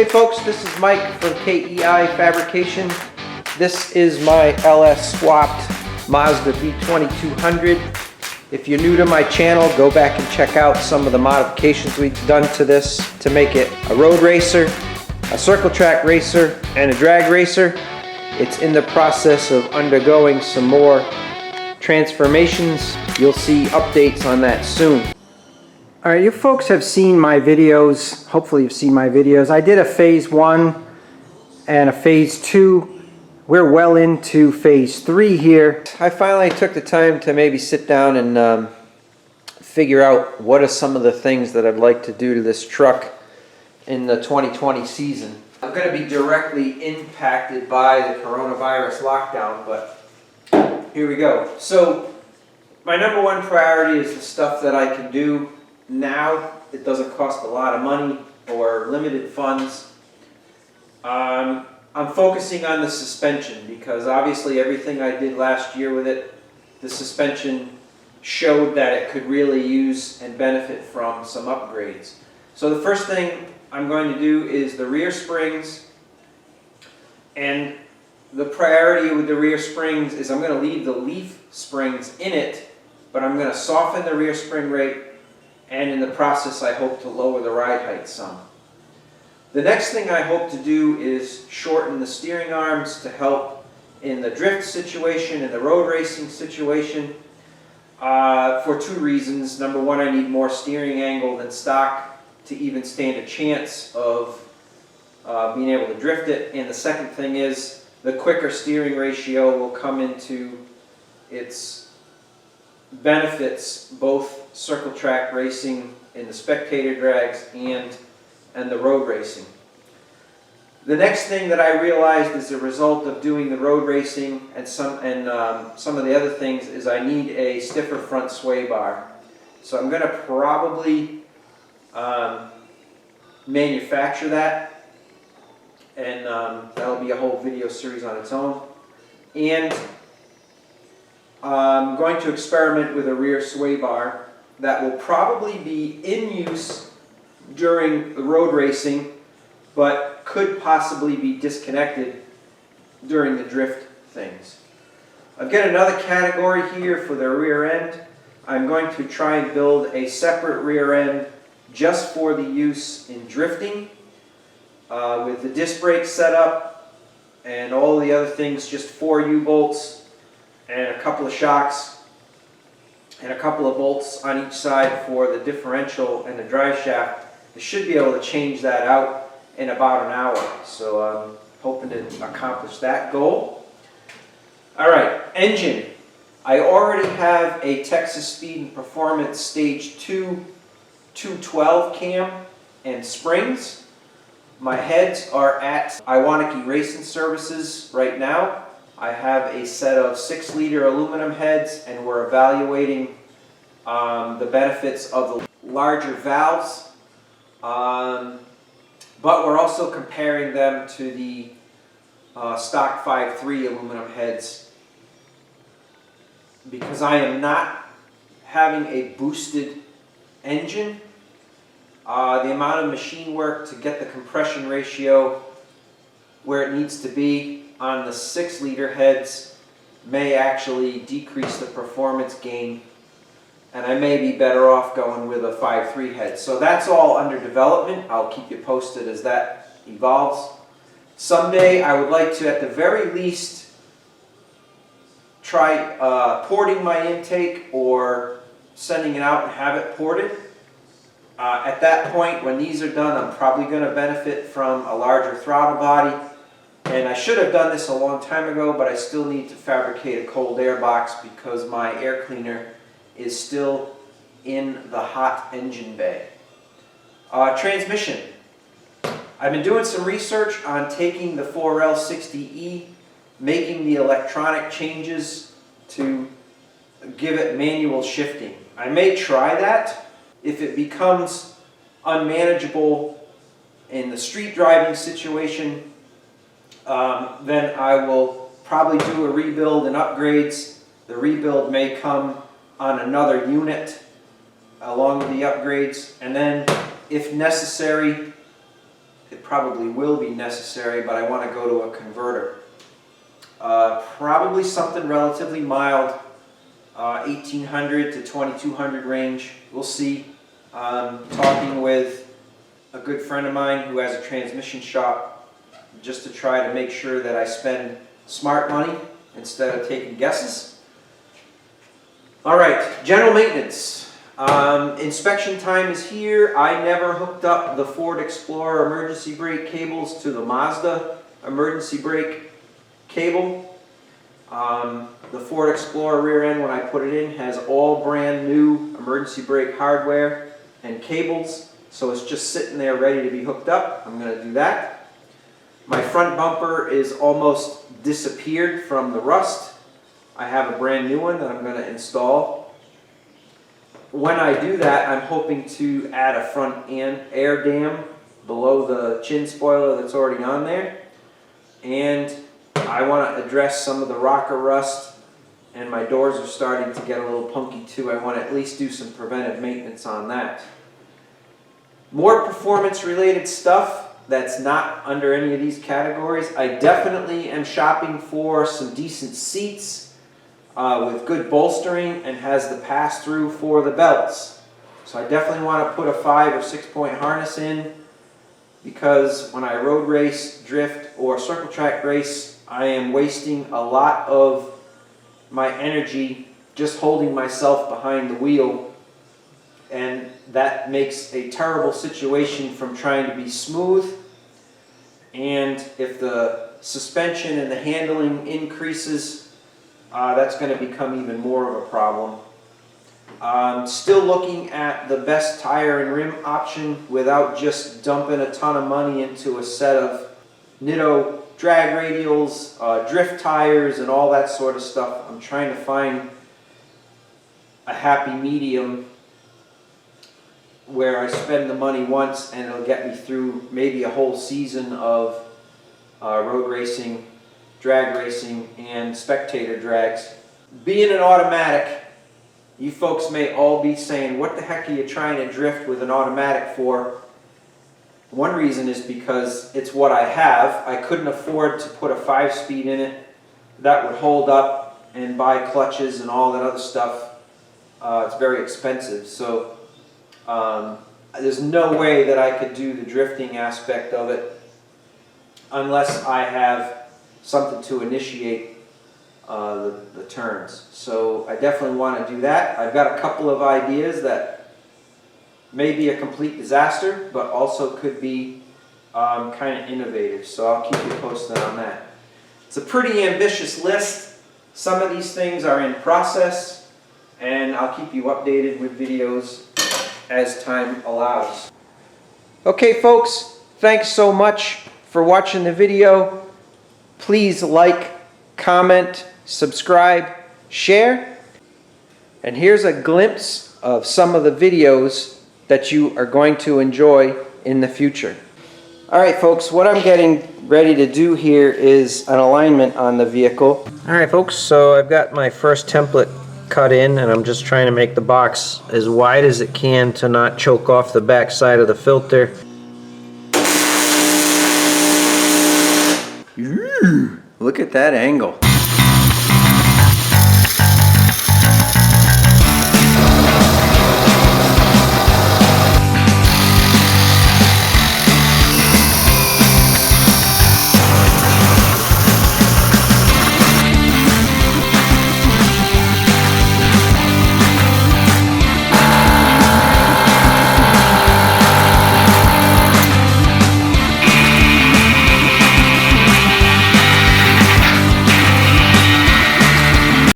Hey folks, this is Mike from KEI Fabrication. This is my LS swapped Mazda B2200. If you're new to my channel, go back and check out some of the modifications we've done to this to make it a road racer, a circle track racer, and a drag racer. It's in the process of undergoing some more transformations. You'll see updates on that soon. Alright, you folks have seen my videos. Hopefully you've seen my videos. I did a phase 1 and a phase 2. We're well into phase 3 here. I finally took the time to maybe sit down and figure out what are some of the things that I'd like to do to this truck in the 2020 season. I'm going to be directly impacted by the coronavirus lockdown, but here we go. So my number one priority is the stuff that I can do now. It doesn't cost a lot of money or limited funds. I'm focusing on the suspension because obviously everything I did last year with it, the suspension showed that it could really use and benefit from some upgrades. So the first thing I'm going to do is the rear springs, and the priority with the rear springs is I'm going to leave the leaf springs in it, but I'm going to soften the rear spring rate, and in the process I hope to lower the ride height some. The next thing I hope to do is shorten the steering arms to help in the drift situation and the road racing situation for two reasons. Number one, I need more steering angle than stock to even stand a chance of being able to drift it. And the second thing is the quicker steering ratio will come into its benefits, both circle track racing in the Spectator drags and the road racing. The next thing that I realized as a result of doing the road racing and some of the other things is I need a stiffer front sway bar. So I'm going to probably manufacture that, and that'll be a whole video series on its own. And I'm going to experiment with a rear sway bar that will probably be in use during the road racing, but could possibly be disconnected during the drift things. I've got another category here for the rear end. I'm going to try and build a separate rear end just for the use in drifting, with the disc brake setup and all the other things, just 4 U-bolts and a couple of shocks and a couple of bolts on each side for the differential and the drive shaft. I should be able to change that out in about an hour, so I'm hoping to accomplish that goal. Alright, engine. I already have a Texas Speed and Performance Stage 2 212 cam and springs. My heads are at Iwaniki Racing Services right now. I have a set of 6-liter aluminum heads, and we're evaluating the benefits of the larger valves, but we're also comparing them to the stock 5.3 aluminum heads because I am not having a boosted engine. The amount of machine work to get the compression ratio where it needs to be on the 6-liter heads may actually decrease the performance gain, and I may be better off going with a 5.3 head. So that's all under development. I'll keep you posted as that evolves. Someday I would like to, at the very least, try porting my intake or sending it out and have it ported. At that point, when these are done, I'm probably going to benefit from a larger throttle body. And I should have done this a long time ago, but I still need to fabricate a cold air box because my air cleaner is still in the hot engine bay. Transmission. I've been doing some research on taking the 4L60E, making the electronic changes to give it manual shifting. I may try that. If it becomes unmanageable in the street driving situation, then I will probably do a rebuild and upgrades. The rebuild may come on another unit along with the upgrades, and then if necessary it probably will be necessary, but I want to go to a converter. Probably something relatively mild, 1800 to 2200 range. We'll see. Talking with a good friend of mine who has a transmission shop just to try to make sure that I spend smart money instead of taking guesses. All right, general maintenance. Inspection time is here. I never hooked up the Ford Explorer emergency brake cables to the Mazda emergency brake cable. The Ford Explorer rear end, when I put it in, has all brand new emergency brake hardware and cables, so it's just sitting there ready to be hooked up. I'm going to do that. My front bumper is almost disappeared from the rust. I have a brand new one that I'm going to install. When I do that, I'm hoping to add a front air dam below the chin spoiler that's already on there. And I want to address some of the rocker rust, and my doors are starting to get a little punky too. I want to at least do some preventive maintenance on that. More performance related stuff that's not under any of these categories. I definitely am shopping for some decent seats with good bolstering and has the pass-through for the belts. So I definitely want to put a 5 or 6 point harness in, because when I road race, drift, or circle track race, I am wasting a lot of my energy just holding myself behind the wheel, and that makes a terrible situation from trying to be smooth. And if the suspension and the handling increases, that's going to become even more of a problem. Still looking at the best tire and rim option without just dumping a ton of money into a set of Nitto drag radials, drift tires, and all that sort of stuff. I'm trying to find a happy medium where I spend the money once and it'll get me through maybe a whole season of road racing, drag racing, and spectator drags. Being an automatic, you folks may all be saying, what the heck are you trying to drift with an automatic for? One reason is because it's what I have. I couldn't afford to put a 5-speed in it that would hold up and buy clutches and all that other stuff. It's very expensive. So there's no way that I could do the drifting aspect of it unless I have something to initiate the turns. So I definitely want to do that. I've got a couple of ideas that may be a complete disaster, but also could be kind of innovative. So I'll keep you posted on that. It's a pretty ambitious list. Some of these things are in process, and I'll keep you updated with videos as time allows. Okay folks, thanks so much for watching the video. Please like, comment, subscribe, share. And here's a glimpse of some of the videos that you are going to enjoy in the future. Alright folks, what I'm getting ready to do here is an alignment on the vehicle. Alright folks, so I've got my first template cut in, and I'm just trying to make the box as wide as it can to not choke off the back side of the filter. Ooh, look at that angle.